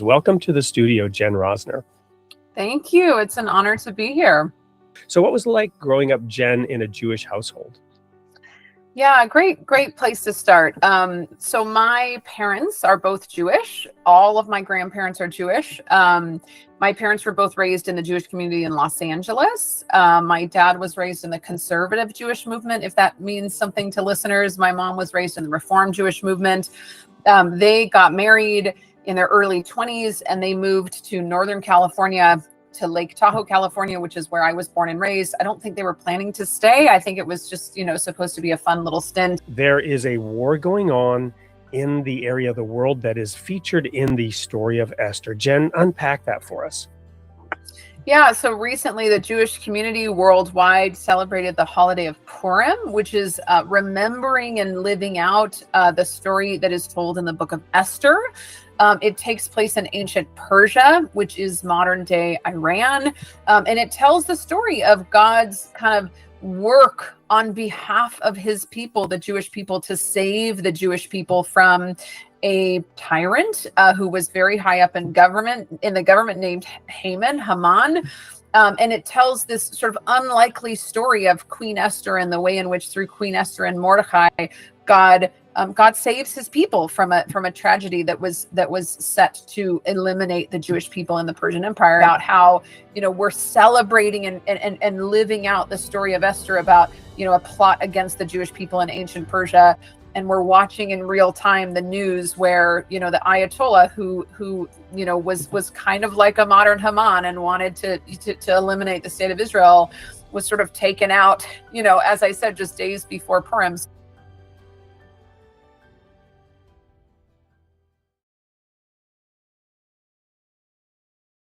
Welcome to the studio, Jen Rosner. Thank you. It's an honor to be here. So what was it like growing up, Jen, in a Jewish household? Yeah, great place to start. So my parents are both Jewish. All of my grandparents are Jewish. My parents were both raised in the Jewish community in Los Angeles. My dad was raised in the conservative Jewish movement, if that means something to listeners. My mom was raised in the Reform Jewish movement. They got married in their early 20s and they moved to Northern California, to Lake Tahoe, California, which is where I was born and raised. I don't think they were planning to stay. I think it was just, supposed to be a fun little stint. There is a war going on in the area of the world that is featured in the story of Esther. Jen, unpack that for us. Yeah, so recently the Jewish community worldwide celebrated the holiday of Purim, which is remembering and living out the story that is told in the book of Esther. It takes place in ancient Persia, which is modern day Iran. And it tells the story of God's kind of work on behalf of his people, the Jewish people, to save the Jewish people from a tyrant who was very high up in the government named Haman. And it tells this sort of unlikely story of Queen Esther and the way in which through Queen Esther and Mordecai, God saves his people from a tragedy that was set to eliminate the Jewish people in the Persian Empire. About how, we're celebrating and living out the story of Esther about, a plot against the Jewish people in ancient Persia. And we're watching in real time the news where, the Ayatollah who was kind of like a modern Haman and wanted to eliminate the state of Israel was sort of taken out, as I said, just days before Purim.